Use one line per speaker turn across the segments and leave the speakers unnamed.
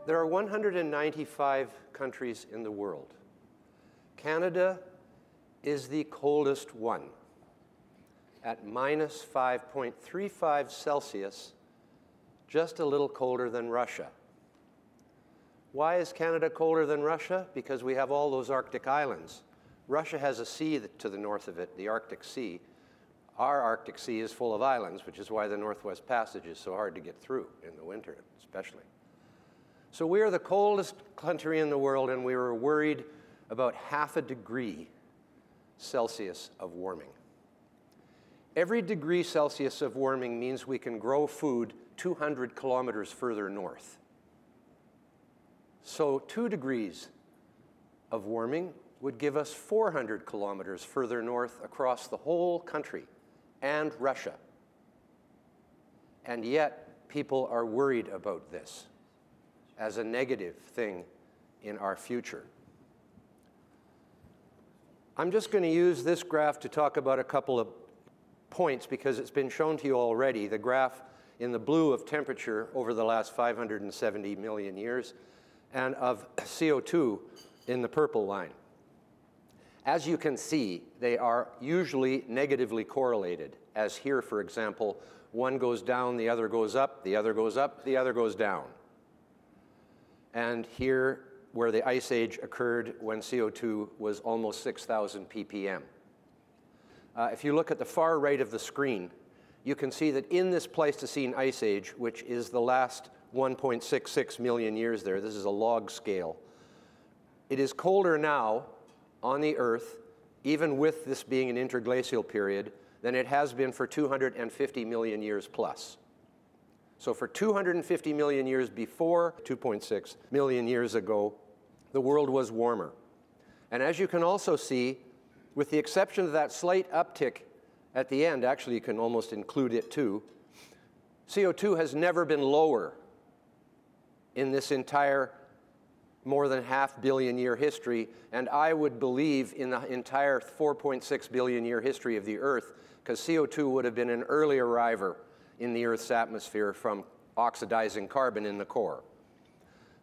There are 195 countries in the world. Canada is the coldest one, at minus 5.35 Celsius, just a little colder than Russia. Why is Canada colder than Russia? Because we have all those Arctic islands. Russia has a sea to the north of it, the Arctic Sea. Our Arctic Sea is full of islands, which is why the Northwest Passage is so hard to get through in the winter, especially. So we are the coldest country in the world, and we were worried about 0.5 degree Celsius of warming. Every degree Celsius of warming means we can grow food 200 kilometers further north. So 2 degrees of warming would give us 400 kilometers further north across the whole country and Russia. And yet, people are worried about this as a negative thing in our future. I'm just going to use this graph to talk about a couple of points because it's been shown to you already. The graph in the blue of temperature over the last 570 million years and of CO2 in the purple line. As you can see, they are usually negatively correlated, as here, for example, one goes down, the other goes up, the other goes up, the other goes down. And here, where the Ice Age occurred when CO2 was almost 6,000 ppm. If you look at the far right of the screen, you can see that in this Pleistocene Ice Age, which is the last 1.66 million years there, this is a log scale, it is colder now on the Earth, even with this being an interglacial period, than it has been for 250 million years plus. So for 250 million years before 2.6 million years ago, the world was warmer. And as you can also see, with the exception of that slight uptick at the end, actually you can almost include it too, CO2 has never been lower in this entire more than half billion year history, and I would believe in the entire 4.6 billion year history of the Earth, because CO2 would have been an early arriver in the Earth's atmosphere from oxidizing carbon in the core.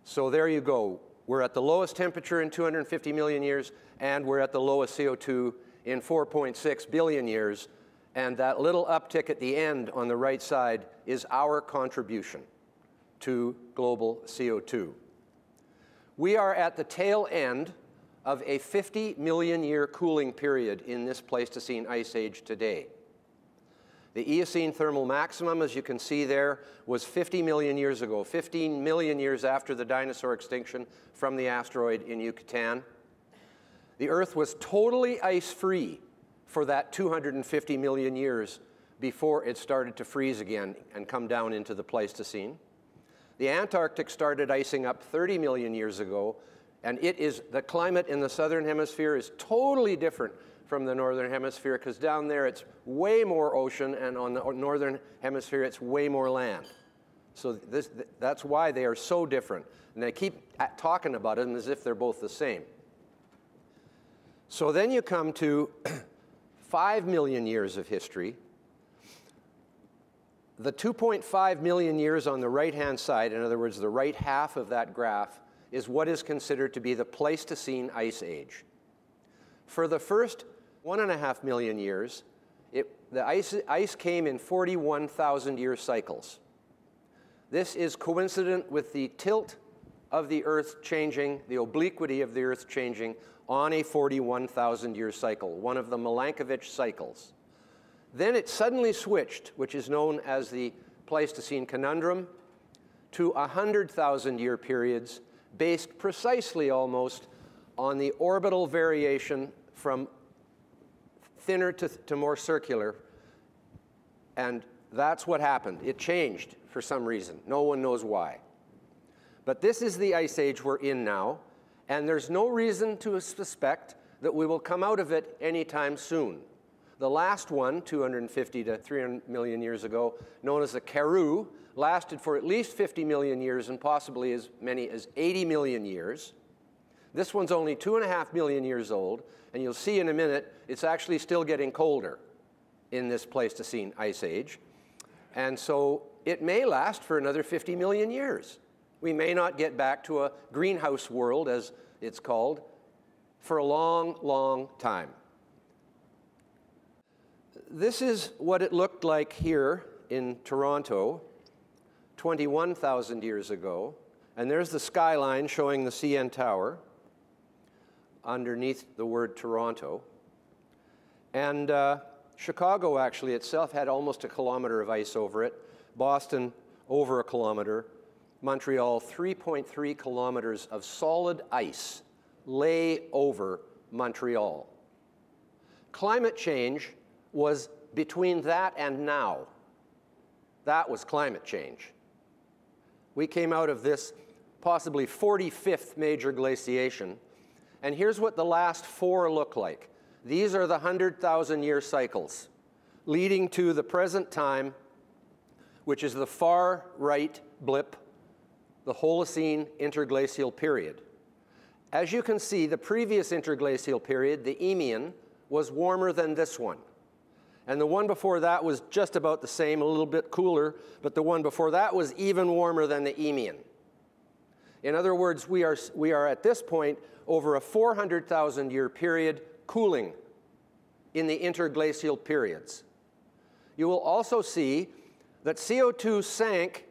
So there you go. We're at the lowest temperature in 250 million years, and we're at the lowest CO2 in 4.6 billion years, and that little uptick at the end on the right side is our contribution to global CO2. We are at the tail end of a 50 million year cooling period in this Pleistocene Ice Age today. The Eocene thermal maximum, as you can see there, was 50 million years ago, 15 million years after the dinosaur extinction from the asteroid in Yucatan. The Earth was totally ice-free for that 250 million years before it started to freeze again and come down into the Pleistocene. The Antarctic started icing up 30 million years ago, and the climate in the southern hemisphere is totally different from the northern hemisphere, because down there it's way more ocean, and on the northern hemisphere it's way more land. So that's why they are so different. And they keep talking about it as if they're both the same. So then you come to 5 million years of history. The 2.5 million years on the right-hand side, in other words, the right half of that graph, is what is considered to be the Pleistocene Ice Age. For the first 1.5 million years, the ice came in 41,000-year cycles. This is coincident with the tilt of the Earth changing, the obliquity of the Earth changing on a 41,000-year cycle, one of the Milankovitch cycles. Then it suddenly switched, which is known as the Pleistocene conundrum, to 100,000-year periods based precisely almost on the orbital variation from thinner to more circular. And that's what happened. It changed for some reason. No one knows why. But this is the Ice Age we're in now, and there's no reason to suspect that we will come out of it anytime soon. The last one, 250 to 300 million years ago, known as the Karoo, lasted for at least 50 million years and possibly as many as 80 million years. This one's only 2.5 million years old, and you'll see in a minute it's actually still getting colder in this Pleistocene Ice Age. And so it may last for another 50 million years. We may not get back to a greenhouse world, as it's called, for a long, long time. This is what it looked like here in Toronto 21,000 years ago. And there's the skyline showing the CN Tower underneath the word Toronto. And Chicago actually itself had almost a kilometer of ice over it. Boston over a kilometer. Montreal 3.3 kilometers of solid ice lay over Montreal. Climate change was between that and now. That was climate change. We came out of this possibly 45th major glaciation, and here's what the last 4 look like. These are the 100,000-year cycles leading to the present time, which is the far right blip, the Holocene interglacial period. As you can see, the previous interglacial period, the Eemian, was warmer than this one. And the one before that was just about the same, a little bit cooler, but the one before that was even warmer than the Eemian. In other words, we are at this point over a 400,000-year period cooling in the interglacial periods. You will also see that CO2 sank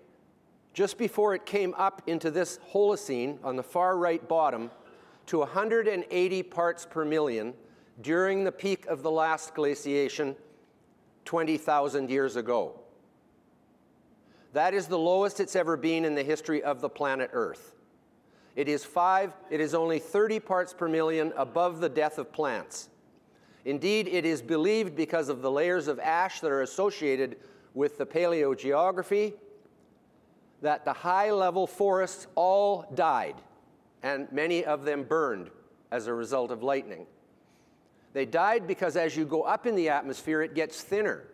just before it came up into this Holocene on the far right bottom to 180 parts per million during the peak of the last glaciation 20,000 years ago. That is the lowest it's ever been in the history of the planet Earth. It is only 30 parts per million above the death of plants. Indeed, it is believed, because of the layers of ash that are associated with the paleogeography, that the high-level forests all died, and many of them burned as a result of lightning. They died because as you go up in the atmosphere, it gets thinner.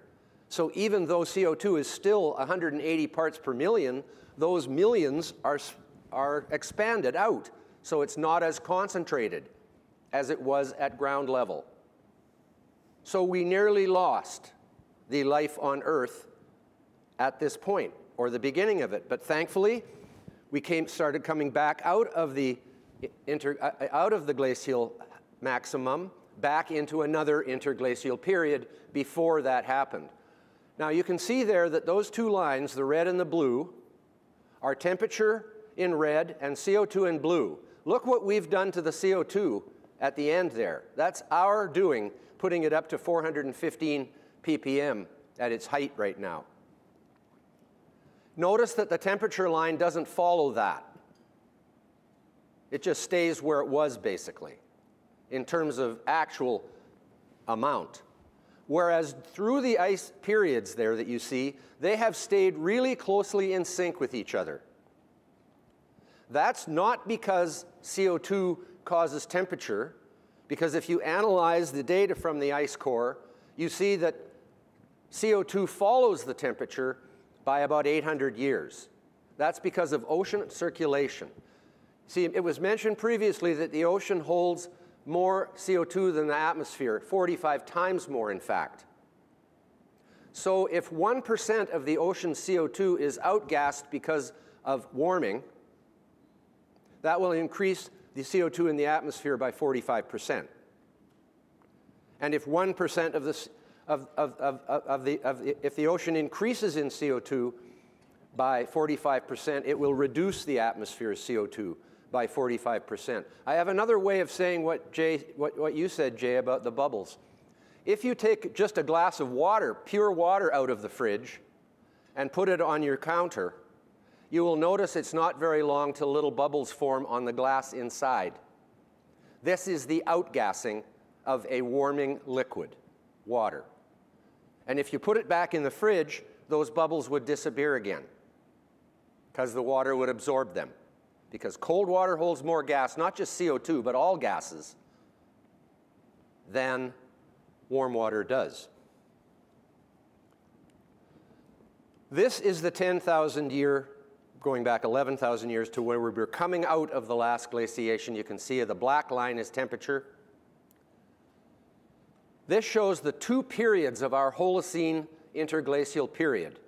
So even though CO2 is still 180 parts per million, those millions are expanded out. So it's not as concentrated as it was at ground level. So we nearly lost the life on Earth at this point, or the beginning of it. But thankfully, we started coming back out of the glacial maximum back into another interglacial period before that happened. Now you can see there that those 2 lines, the red and the blue, are temperature in red and CO2 in blue. Look what we've done to the CO2 at the end there. That's our doing, putting it up to 415 ppm at its height right now. Notice that the temperature line doesn't follow that. It just stays where it was, basically, in terms of actual amount. Whereas through the ice periods there that you see, they have stayed really closely in sync with each other. That's not because CO2 causes temperature, because if you analyze the data from the ice core, you see that CO2 follows the temperature by about 800 years. That's because of ocean circulation. See, it was mentioned previously that the ocean holds more CO2 than the atmosphere, 45 times more, in fact. So if 1% of the ocean's CO2 is outgassed because of warming, that will increase the CO2 in the atmosphere by 45%. And if 1% if the ocean increases in CO2 by 45%, it will reduce the atmosphere's CO2 by 45%. I have another way of saying what you said, Jay, about the bubbles. If you take just a glass of water, pure water, out of the fridge and put it on your counter, you will notice it's not very long till little bubbles form on the glass inside. This is the outgassing of a warming liquid, water. And if you put it back in the fridge, those bubbles would disappear again because the water would absorb them. Because cold water holds more gas, not just CO2, but all gases, than warm water does. This is the 10,000 year, going back 11,000 years to where we're coming out of the last glaciation. You can see the black line is temperature. This shows the 2 periods of our Holocene interglacial period.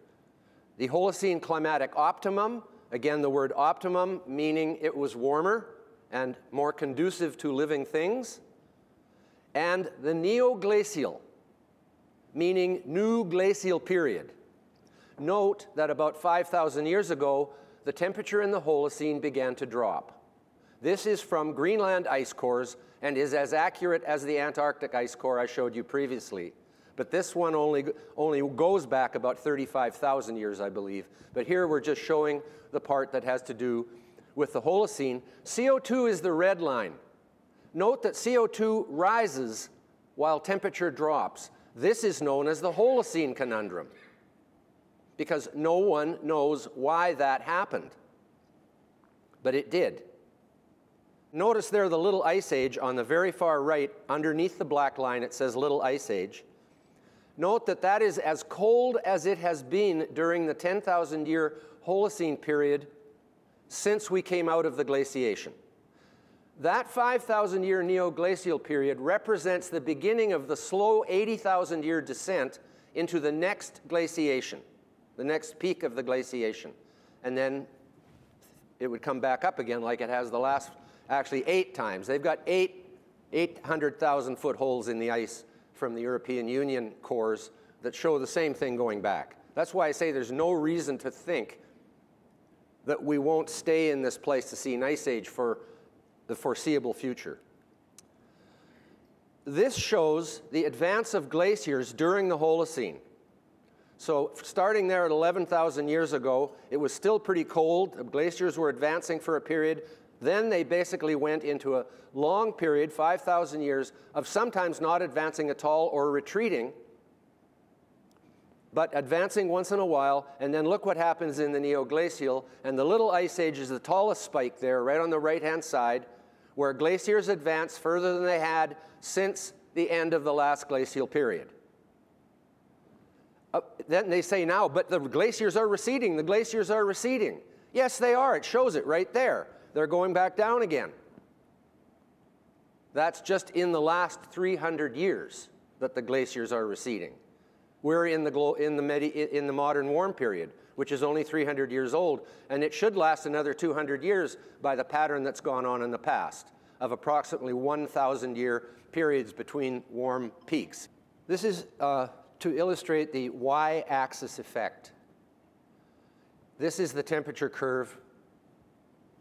The Holocene climatic optimum, Again, the word optimum meaning it was warmer and more conducive to living things. And the neoglacial, meaning new glacial period. Note that about 5,000 years ago, the temperature in the Holocene began to drop. This is from Greenland ice cores and is as accurate as the Antarctic ice core I showed you previously. But this one only goes back about 35,000 years, I believe. But here we're just showing the part that has to do with the Holocene. CO2 is the red line. Note that CO2 rises while temperature drops. This is known as the Holocene conundrum, because no one knows why that happened. But it did. Notice there the little ice age on the very far right. Underneath the black line it says little ice age. Note that that is as cold as it has been during the 10,000-year Holocene period since we came out of the glaciation. That 5,000-year neoglacial period represents the beginning of the slow 80,000-year descent into the next glaciation, the next peak of the glaciation. And then it would come back up again like it has the last, actually 8 times. They've got 800,000-foot holes in the ice from the European Union cores that show the same thing going back. That's why I say there's no reason to think that we won't stay in this place to see an ice age for the foreseeable future. This shows the advance of glaciers during the Holocene. So starting there at 11,000 years ago, it was still pretty cold. The glaciers were advancing for a period. Then they basically went into a long period, 5,000 years, of sometimes not advancing at all or retreating, but advancing once in a while. And then look what happens in the neoglacial. And the little ice age is the tallest spike there, right on the right-hand side, where glaciers advance further than they had since the end of the last glacial period. Then they say now, but the glaciers are receding, the glaciers are receding. Yes, they are. It shows it right there. They're going back down again. That's just in the last 300 years that the glaciers are receding. We're in the modern warm period, which is only 300 years old, and it should last another 200 years by the pattern that's gone on in the past of approximately 1,000-year periods between warm peaks. This is to illustrate the y-axis effect. This is the temperature curve,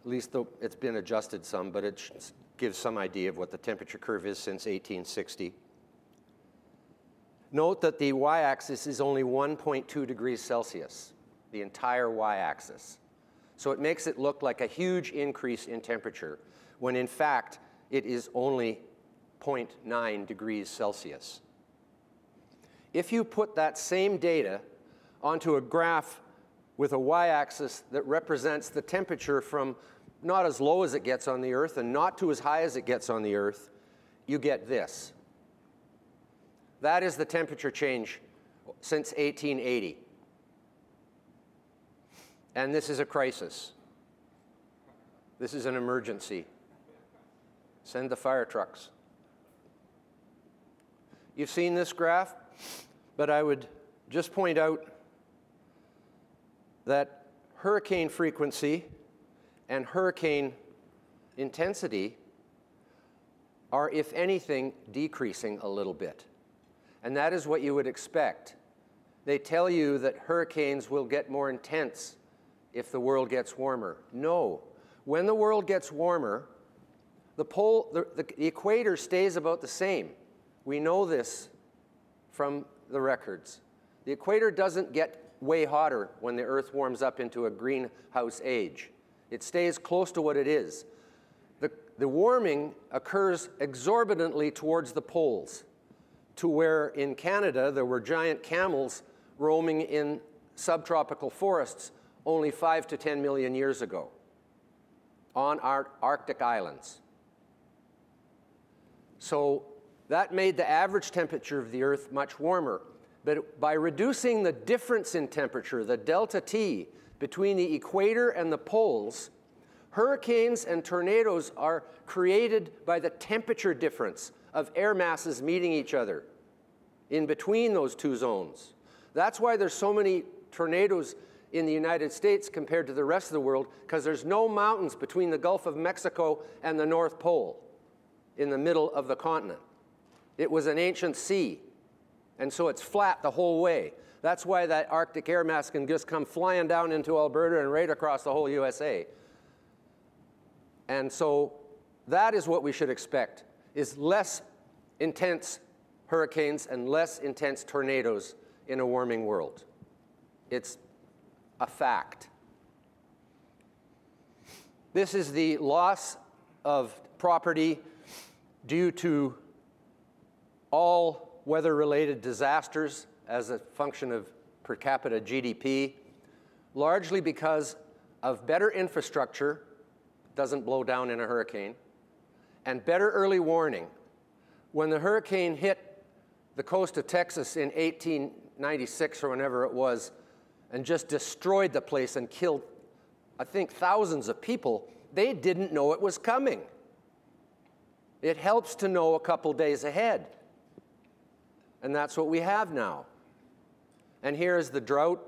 at least though it's been adjusted some, but it gives some idea of what the temperature curve is since 1860. Note that the y-axis is only 1.2 degrees Celsius, the entire y-axis. So it makes it look like a huge increase in temperature, when in fact it is only 0.9 degrees Celsius. If you put that same data onto a graph with a y-axis that represents the temperature from not as low as it gets on the Earth and not to as high as it gets on the Earth, you get this. That is the temperature change since 1880. And this is a crisis. This is an emergency. Send the fire trucks. You've seen this graph, but I would just point out that hurricane frequency and hurricane intensity are, if anything, decreasing a little bit. And that is what you would expect. They tell you that hurricanes will get more intense if the world gets warmer. No. When the world gets warmer, the equator stays about the same. We know this from the records. The equator doesn't get way hotter when the Earth warms up into a greenhouse age. It stays close to what it is. The warming occurs exorbitantly towards the poles, to where in Canada there were giant camels roaming in subtropical forests only 5 to 10 million years ago on our Arctic islands. So that made the average temperature of the Earth much warmer. But by reducing the difference in temperature, the delta T, between the equator and the poles, hurricanes and tornadoes are created by the temperature difference of air masses meeting each other in between those two zones. That's why there's so many tornadoes in the United States compared to the rest of the world because there's no mountains between the Gulf of Mexico and the North Pole in the middle of the continent. It was an ancient sea, and so it's flat the whole way. That's why that Arctic air mass can just come flying down into Alberta and right across the whole USA. And so that is what we should expect, is less intense hurricanes and less intense tornadoes in a warming world. It's a fact. This is the loss of property due to all weather-related disasters as a function of per capita GDP, largely because of better infrastructure, doesn't blow down in a hurricane, and better early warning. When the hurricane hit the coast of Texas in 1896 or whenever it was, and just destroyed the place and killed, I think, thousands of people, they didn't know it was coming. It helps to know a couple days ahead. And that's what we have now. And here is the drought.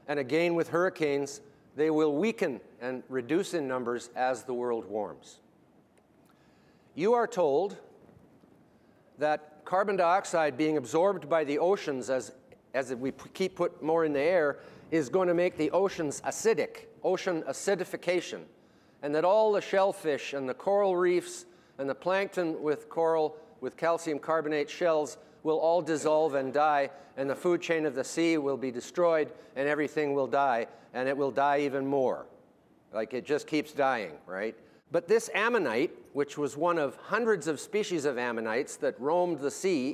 And again, with hurricanes, they will weaken and reduce in numbers as the world warms. You are told that carbon dioxide being absorbed by the oceans as we keep put more in the air is going to make the oceans acidic, ocean acidification, and that all the shellfish and the coral reefs and the plankton with coral with calcium carbonate shells will all dissolve and die, and the food chain of the sea will be destroyed, and everything will die, and it will die even more. Like it just keeps dying, right? But this ammonite, which was one of hundreds of species of ammonites that roamed the sea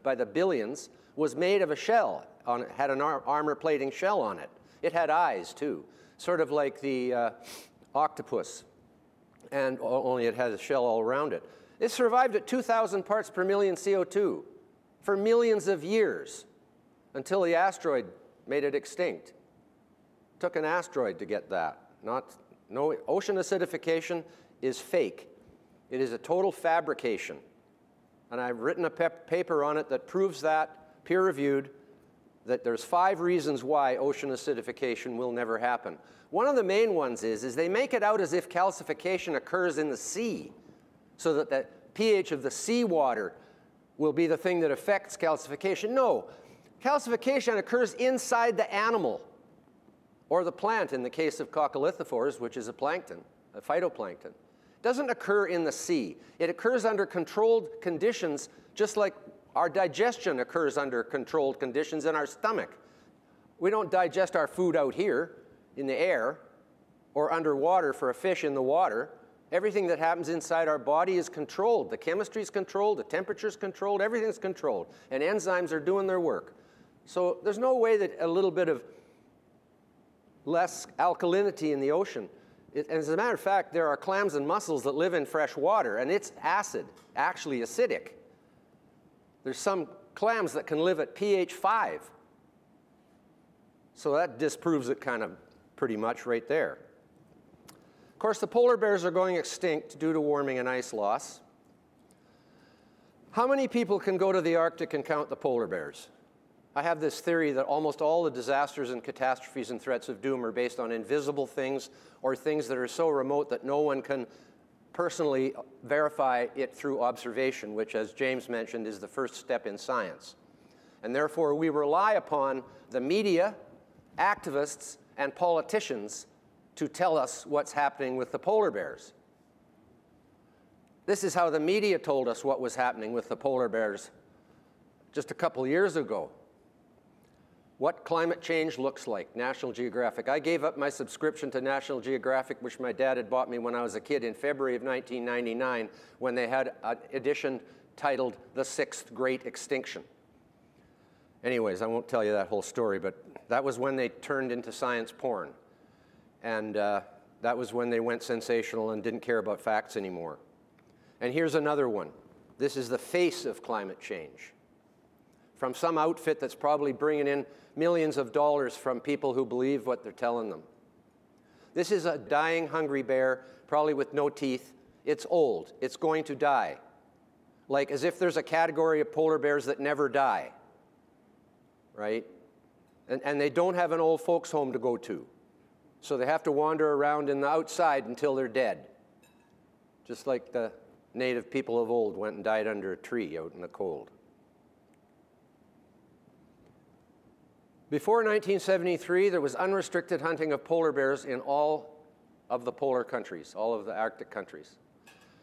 by the billions, was made of a shell. It had an armor-plating shell on it. It had eyes, too, sort of like the octopus, and only it had a shell all around it. It survived at 2,000 parts per million CO2 for millions of years until the asteroid made it extinct. It took an asteroid to get that. No, ocean acidification is fake. It is a total fabrication. And I've written a paper on it that proves that, peer-reviewed, that there's 5 reasons why ocean acidification will never happen. One of the main ones is they make it out as if calcification occurs in the sea, so that the pH of the seawater will be the thing that affects calcification. No, calcification occurs inside the animal or the plant in the case of coccolithophores, which is a plankton, a phytoplankton. It doesn't occur in the sea. It occurs under controlled conditions, just like our digestion occurs under controlled conditions in our stomach. We don't digest our food out here in the air or underwater for a fish in the water. Everything that happens inside our body is controlled. The chemistry is controlled, the temperature is controlled, everything's controlled, and enzymes are doing their work. So there's no way that a little bit of less alkalinity in the ocean. As a matter of fact, there are clams and mussels that live in fresh water, and it's acid, actually acidic. There's some clams that can live at pH 5. So that disproves it kind of pretty much right there. Of course, the polar bears are going extinct due to warming and ice loss. How many people can go to the Arctic and count the polar bears? I have this theory that almost all the disasters and catastrophes and threats of doom are based on invisible things or things that are so remote that no one can personally verify it through observation, which, as James mentioned, is the first step in science. And therefore, we rely upon the media, activists, and politicians to tell us what's happening with the polar bears. This is how the media told us what was happening with the polar bears just a couple years ago. What climate change looks like, National Geographic. I gave up my subscription to National Geographic, which my dad had bought me when I was a kid in February of 1999, when they had an edition titled The Sixth Great Extinction. Anyways, I won't tell you that whole story, but that was when they turned into science porn. And that was when they went sensational and didn't care about facts anymore. And here's another one. This is the face of climate change, from some outfit that's probably bringing in millions of dollars from people who believe what they're telling them. This is a dying hungry bear, probably with no teeth. It's old. It's going to die. Like as if there's a category of polar bears that never die, right? And they don't have an old folks home to go to. So they have to wander around in the outside until they're dead. Just like the native people of old went and died under a tree out in the cold. Before 1973, there was unrestricted hunting of polar bears in all of the polar countries, all of the Arctic countries.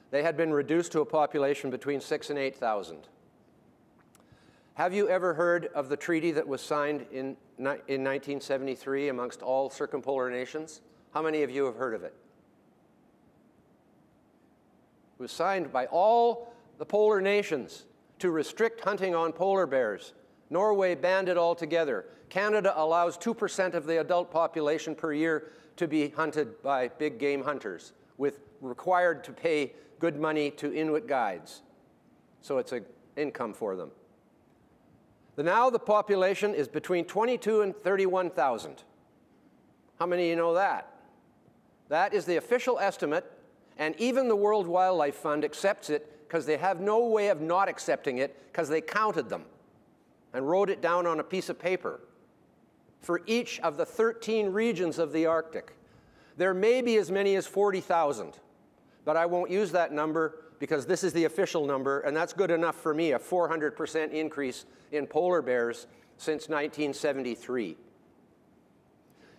They had been reduced to a population between 6,000 and 8,000. Have you ever heard of the treaty that was signed in 1973 amongst all circumpolar nations? How many of you have heard of it? It was signed by all the polar nations to restrict hunting on polar bears. Norway banned it altogether. Canada allows 2% of the adult population per year to be hunted by big game hunters, with required to pay good money to Inuit guides. So it's an income for them. Now the population is between 22 and 31,000. How many of you know that? That is the official estimate, and even the World Wildlife Fund accepts it because they have no way of not accepting it because they counted them and wrote it down on a piece of paper for each of the 13 regions of the Arctic. There may be as many as 40,000, but I won't use that number because this is the official number, and that's good enough for me, a 400% increase in polar bears since 1973.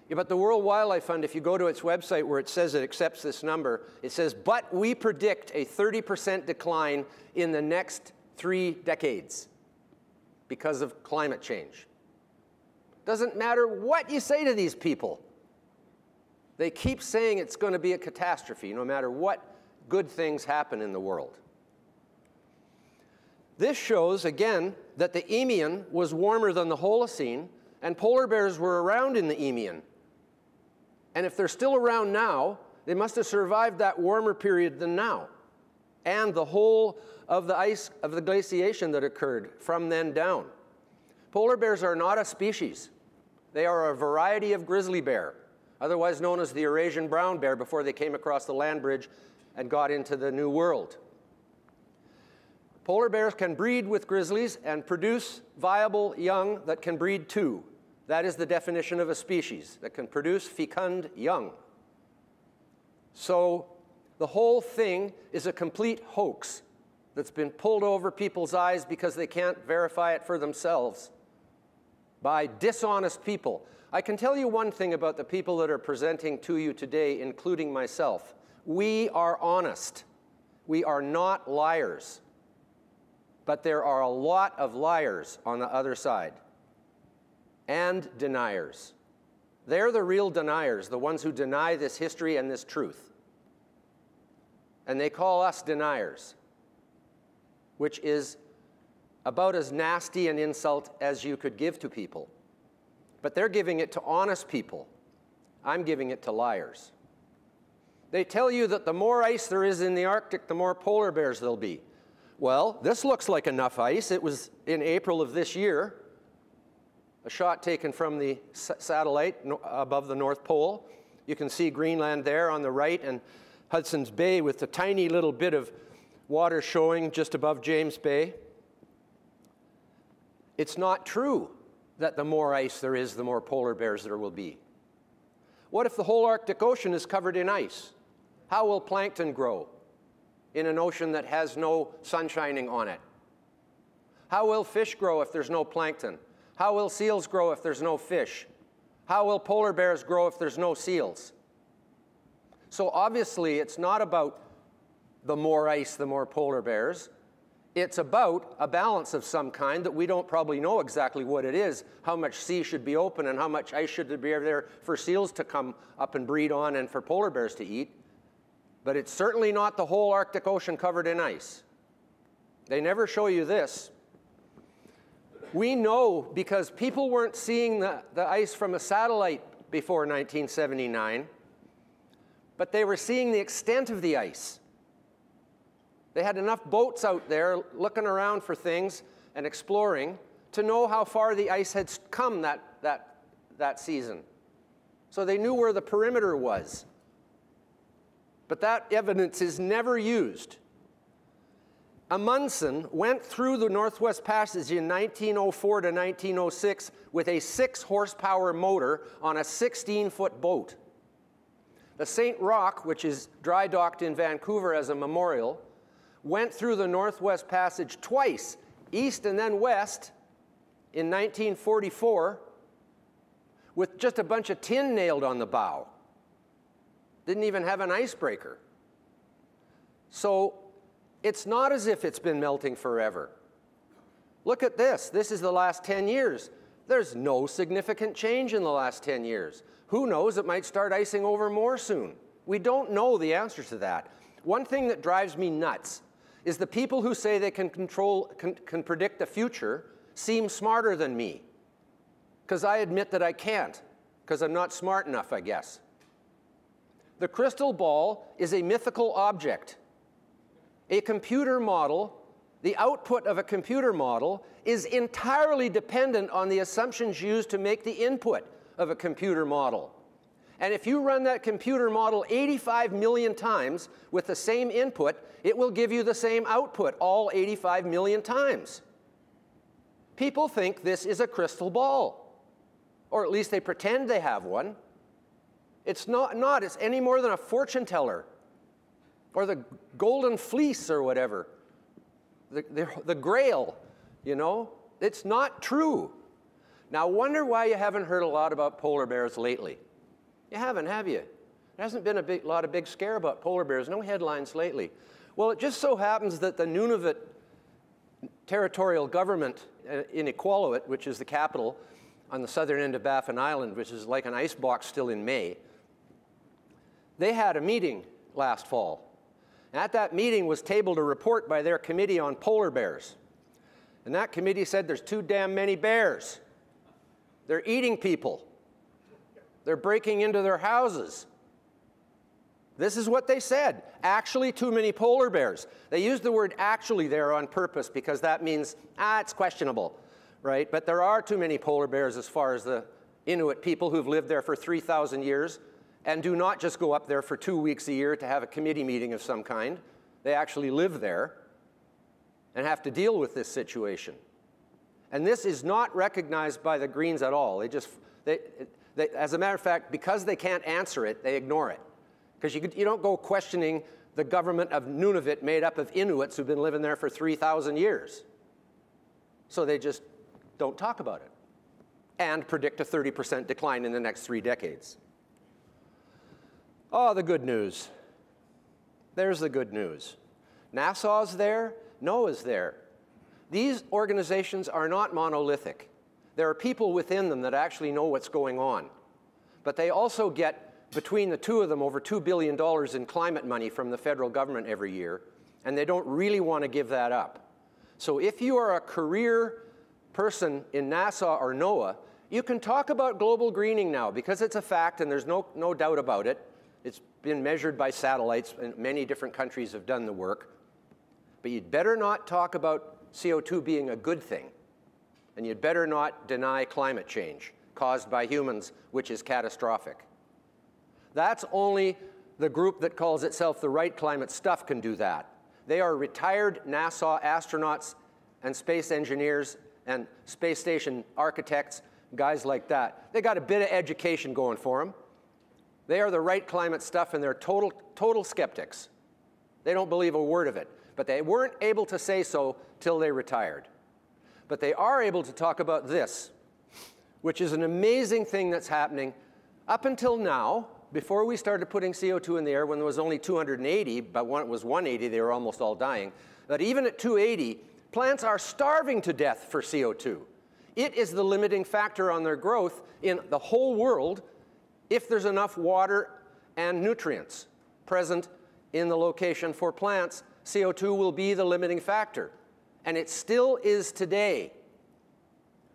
Yeah, but the World Wildlife Fund, if you go to its website where it says it accepts this number, it says, but we predict a 30% decline in the next 3 decades because of climate change. Doesn't matter what you say to these people. They keep saying it's going to be a catastrophe no matter what good things happen in the world. This shows, again, that the Eemian was warmer than the Holocene, and polar bears were around in the Eemian. And if they're still around now, they must have survived that warmer period than now, and the whole of the ice of the glaciation that occurred from then down. Polar bears are not a species. They are a variety of grizzly bear, otherwise known as the Eurasian brown bear before they came across the land bridge and got into the New World. Polar bears can breed with grizzlies and produce viable young that can breed too. That is the definition of a species, that can produce fecund young. So the whole thing is a complete hoax that's been pulled over people's eyes because they can't verify it for themselves by dishonest people. I can tell you one thing about the people that are presenting to you today, including myself. We are honest. We are not liars. But there are a lot of liars on the other side, and deniers. They're the real deniers, the ones who deny this history and this truth. And they call us deniers, which is about as nasty an insult as you could give to people. But they're giving it to honest people. I'm giving it to liars. They tell you that the more ice there is in the Arctic, the more polar bears there'll be. Well, this looks like enough ice. It was in April of this year. A shot taken from the satellite above the North Pole. You can see Greenland there on the right and Hudson's Bay with a tiny little bit of water showing just above James Bay. It's not true that the more ice there is, the more polar bears there will be. What if the whole Arctic Ocean is covered in ice? How will plankton grow in an ocean that has no sun shining on it? How will fish grow if there's no plankton? How will seals grow if there's no fish? How will polar bears grow if there's no seals? So obviously, it's not about the more ice, the more polar bears. It's about a balance of some kind that we don't probably know exactly what it is, how much sea should be open and how much ice should be there for seals to come up and breed on and for polar bears to eat. But it's certainly not the whole Arctic Ocean covered in ice. They never show you this. We know because people weren't seeing the ice from a satellite before 1979, but they were seeing the extent of the ice. They had enough boats out there looking around for things and exploring to know how far the ice had come that season. So they knew where the perimeter was. But that evidence is never used Amundsen went through the Northwest Passage in 1904 to 1906 with a 6-horsepower motor on a 16-foot boat. The St. Roch, which is dry docked in Vancouver as a memorial, went through the Northwest Passage twice, east and then west, in 1944, with just a bunch of tin nailed on the bow. Didn't even have an icebreaker. So it's not as if it's been melting forever. Look at this. This is the last 10 years. There's no significant change in the last 10 years. Who knows, it might start icing over more soon. We don't know the answer to that. One thing that drives me nuts is the people who say they can predict the future seem smarter than me. Because I admit that I can't, because I'm not smart enough, I guess. The crystal ball is a mythical object. A computer model, the output of a computer model, is entirely dependent on the assumptions used to make the input of a computer model. And if you run that computer model 85 million times with the same input, it will give you the same output all 85 million times. People think this is a crystal ball, or at least they pretend they have one. It's not, it's any more than a fortune teller, or the golden fleece or whatever, the grail, you know? It's not true. Now, wonder why you haven't heard a lot about polar bears lately. You haven't, have you? There hasn't been a lot of big scare about polar bears, no headlines lately. Well, it just so happens that the Nunavut territorial government in Iqaluit, which is the capital on the southern end of Baffin Island, which is like an icebox still in May, they had a meeting last fall. At that meeting was tabled a report by their committee on polar bears. And that committee said there's too damn many bears. They're eating people. They're breaking into their houses. This is what they said. Actually, too many polar bears. They used the word actually there on purpose because that means, it's questionable, right? But there are too many polar bears as far as the Inuit people who've lived there for 3,000 years and do not just go up there for 2 weeks a year to have a committee meeting of some kind. They actually live there and have to deal with this situation. And this is not recognized by the Greens at all. As a matter of fact, because they can't answer it, they ignore it. Because you don't go questioning the government of Nunavut made up of Inuits who've been living there for 3,000 years. So they just don't talk about it and predict a 30% decline in the next 3 decades. Oh, the good news. There's the good news. NASA's there, NOAA's there. These organizations are not monolithic. There are people within them that actually know what's going on. But they also get, between the two of them, over $2 billion in climate money from the federal government every year, and they don't really want to give that up. So if you are a career person in NASA or NOAA, you can talk about global greening now because it's a fact and there's no doubt about it. It's been measured by satellites, and many different countries have done the work. But you'd better not talk about CO2 being a good thing. And you'd better not deny climate change caused by humans, which is catastrophic. That's only the group that calls itself the Right Climate Stuff can do that. They are retired NASA astronauts and space engineers and space station architects, guys like that. They got a bit of education going for them. They are the Right Climate Stuff, and they're total skeptics. They don't believe a word of it. But they weren't able to say so till they retired. But they are able to talk about this, which is an amazing thing that's happening up until now. Before we started putting CO2 in the air, when there was only 280, but when it was 180, they were almost all dying. But even at 280, plants are starving to death for CO2. It is the limiting factor on their growth in the whole world if there's enough water and nutrients present in the location for plants. CO2 will be the limiting factor. And it still is today.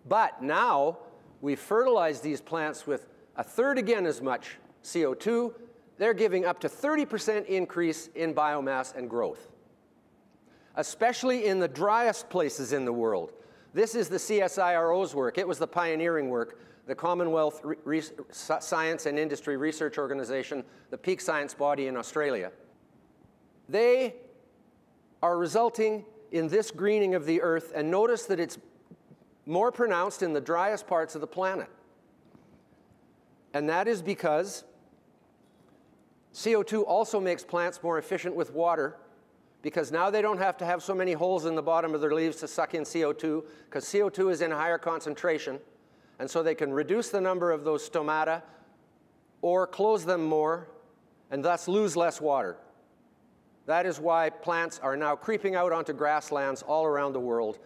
But now we've fertilized these plants with a third again as much CO2. They're giving up to 30% increase in biomass and growth, especially in the driest places in the world. This is the CSIRO's work. It was the pioneering work, the Commonwealth Science and Industry Research Organization, the peak science body in Australia. They are resulting in this greening of the Earth, and notice that it's more pronounced in the driest parts of the planet. And that is because CO2 also makes plants more efficient with water, because now they don't have to have so many holes in the bottom of their leaves to suck in CO2, because CO2 is in a higher concentration, and so they can reduce the number of those stomata or close them more and thus lose less water. That is why plants are now creeping out onto grasslands all around the world,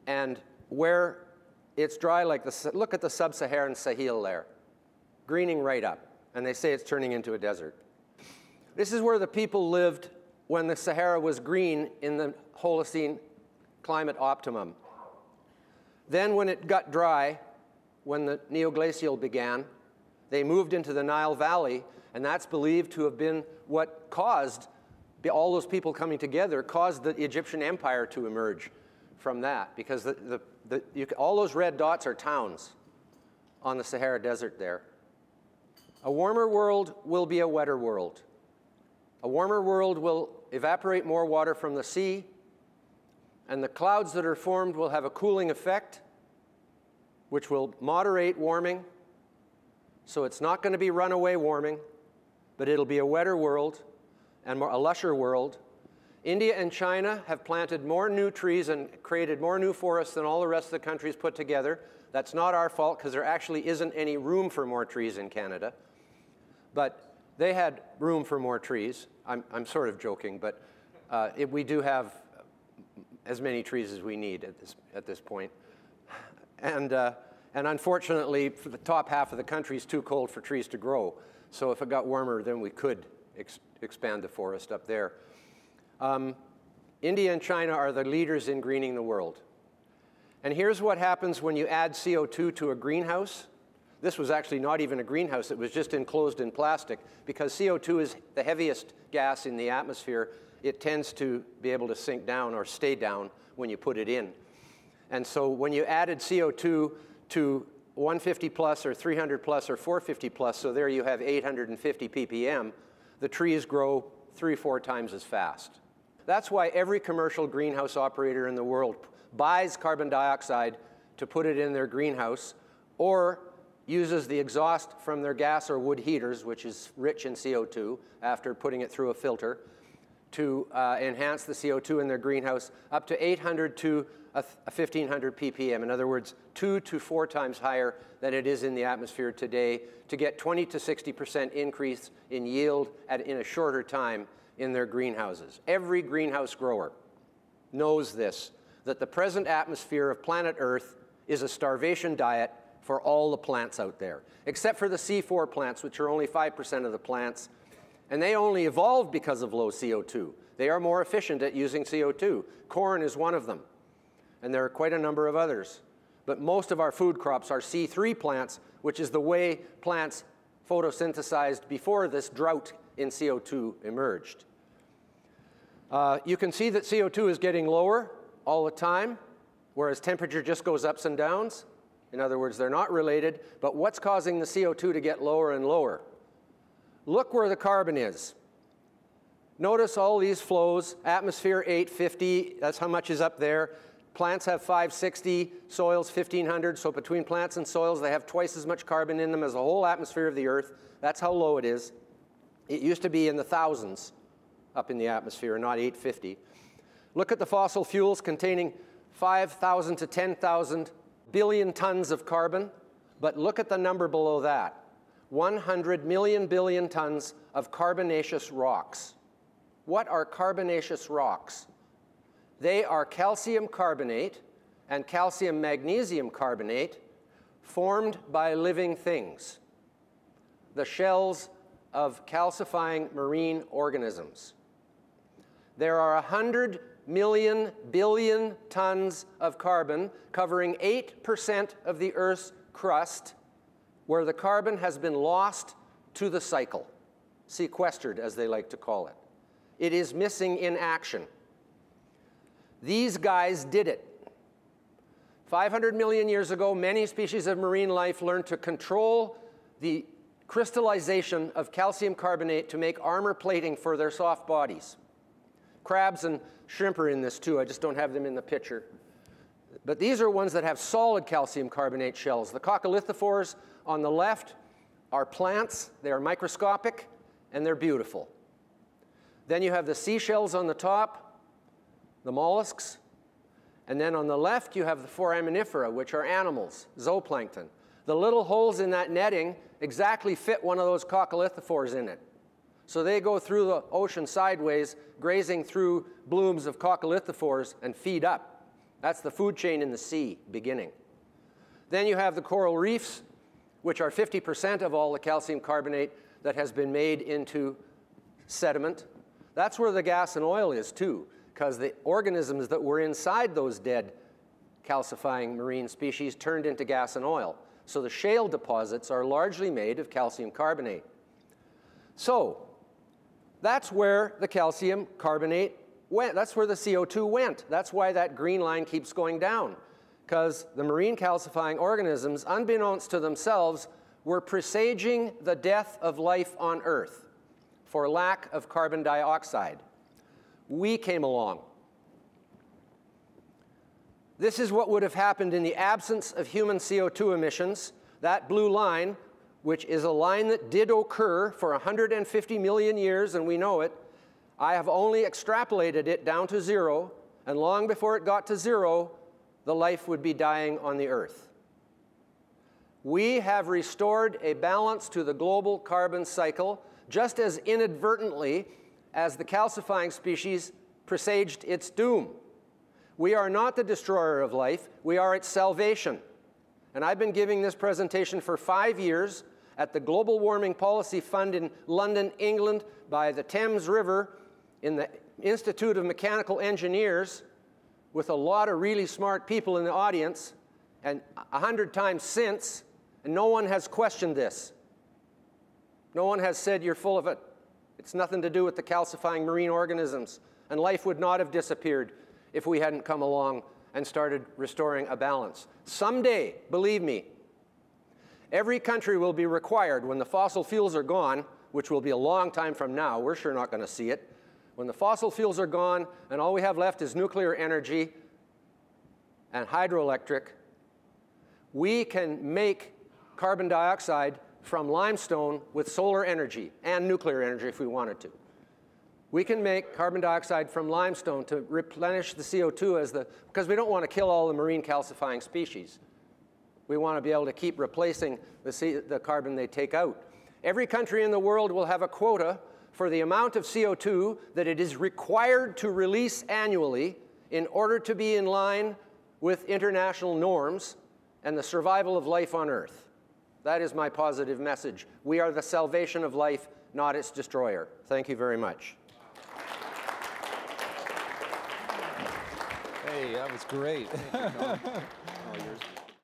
and where it's dry, like look at the sub-Saharan Sahel there, greening right up, and they say it's turning into a desert. This is where the people lived when the Sahara was green in the Holocene climate optimum. Then when it got dry, when the neoglacial began, they moved into the Nile Valley, and that's believed to have been what caused all those people coming together, caused the Egyptian empire to emerge from that, because all those red dots are towns on the Sahara Desert there. A warmer world will be a wetter world. A warmer world will evaporate more water from the sea, and the clouds that are formed will have a cooling effect, which will moderate warming. So it's not going to be runaway warming, but it'll be a wetter world and a lusher world. India and China have planted more new trees and created more new forests than all the rest of the countries put together. That's not our fault, because there actually isn't any room for more trees in Canada. But they had room for more trees. I'm sort of joking, but we do have as many trees as we need at this point. And unfortunately, for the top half of the country is too cold for trees to grow. So if it got warmer, then we could expand the forest up there. India and China are the leaders in greening the world. And here's what happens when you add CO2 to a greenhouse. This was actually not even a greenhouse. It was just enclosed in plastic. Because CO2 is the heaviest gas in the atmosphere, it tends to be able to sink down or stay down when you put it in. And so when you added CO2 to 150 plus or 300 plus or 450 plus, so there you have 850 ppm, the trees grow 3-4 times as fast. That's why every commercial greenhouse operator in the world buys carbon dioxide to put it in their greenhouse, or uses the exhaust from their gas or wood heaters, which is rich in CO2, after putting it through a filter, to enhance the CO2 in their greenhouse up to 800 to 1,500 ppm. In other words, 2 to 4 times higher than it is in the atmosphere today, to get 20 to 60% increase in yield in a shorter time in their greenhouses. Every greenhouse grower knows this, that the present atmosphere of planet Earth is a starvation diet for all the plants out there, except for the C4 plants, which are only 5% of the plants. And they only evolved because of low CO2. They are more efficient at using CO2. Corn is one of them. And there are quite a number of others. But most of our food crops are C3 plants, which is the way plants photosynthesized before this drought in CO2 emerged. You can see that CO2 is getting lower all the time, whereas temperature just goes ups and downs. In other words, they're not related, but what's causing the CO2 to get lower and lower? Look where the carbon is. Notice all these flows, atmosphere 850, that's how much is up there. Plants have 560, soils 1,500, so between plants and soils they have twice as much carbon in them as the whole atmosphere of the Earth. That's how low it is. It used to be in the thousands up in the atmosphere, not 850. Look at the fossil fuels containing 5,000 to 10,000 billion tons of carbon, but look at the number below that. 100 million billion tons of carbonaceous rocks. What are carbonaceous rocks? They are calcium carbonate and calcium magnesium carbonate formed by living things, the shells of calcifying marine organisms. There are 100 million billion tons of carbon covering 8% of the Earth's crust, where the carbon has been lost to the cycle, sequestered as they like to call it. It is missing in action. These guys did it. 500 million years ago, many species of marine life learned to control the crystallization of calcium carbonate to make armor plating for their soft bodies. Crabs and shrimp are in this too. I just don't have them in the picture. But these are ones that have solid calcium carbonate shells. The coccolithophores on the left are plants. They are microscopic, and they're beautiful. Then you have the seashells on the top, the mollusks. And then on the left, you have the foraminifera, which are animals, zooplankton. The little holes in that netting exactly fit one of those coccolithophores in it. So they go through the ocean sideways, grazing through blooms of coccolithophores and feed up. That's the food chain in the sea beginning. Then you have the coral reefs, which are 50% of all the calcium carbonate that has been made into sediment. That's where the gas and oil is too, because the organisms that were inside those dead calcifying marine species turned into gas and oil. So the shale deposits are largely made of calcium carbonate. So that's where the calcium carbonate went. That's where the CO2 went. That's why that green line keeps going down, because the marine calcifying organisms, unbeknownst to themselves, were presaging the death of life on Earth for lack of carbon dioxide. We came along. This is what would have happened in the absence of human CO2 emissions. That blue line, which is a line that did occur for 150 million years, and we know it, I have only extrapolated it down to zero, and long before it got to zero, the life would be dying on the Earth. We have restored a balance to the global carbon cycle just as inadvertently as the calcifying species presaged its doom. We are not the destroyer of life, we are its salvation. And I've been giving this presentation for 5 years at the Global Warming Policy Fund in London, England, by the Thames River, in the Institute of Mechanical Engineers, with a lot of really smart people in the audience, and 100 times since, and no one has questioned this. No one has said you're full of it. It's nothing to do with the calcifying marine organisms, and life would not have disappeared if we hadn't come along and started restoring a balance. Someday, believe me, every country will be required, when the fossil fuels are gone, which will be a long time from now, we're sure not going to see it, when the fossil fuels are gone and all we have left is nuclear energy and hydroelectric, we can make carbon dioxide from limestone with solar energy and nuclear energy if we wanted to. We can make carbon dioxide from limestone to replenish the CO2 because we don't want to kill all the marine calcifying species. We want to be able to keep replacing the carbon they take out. Every country in the world will have a quota for the amount of CO2 that it is required to release annually in order to be in line with international norms and the survival of life on Earth. That is my positive message. We are the salvation of life, not its destroyer. Thank you very much.
Hey, that was great.
Thank you, John. All yours.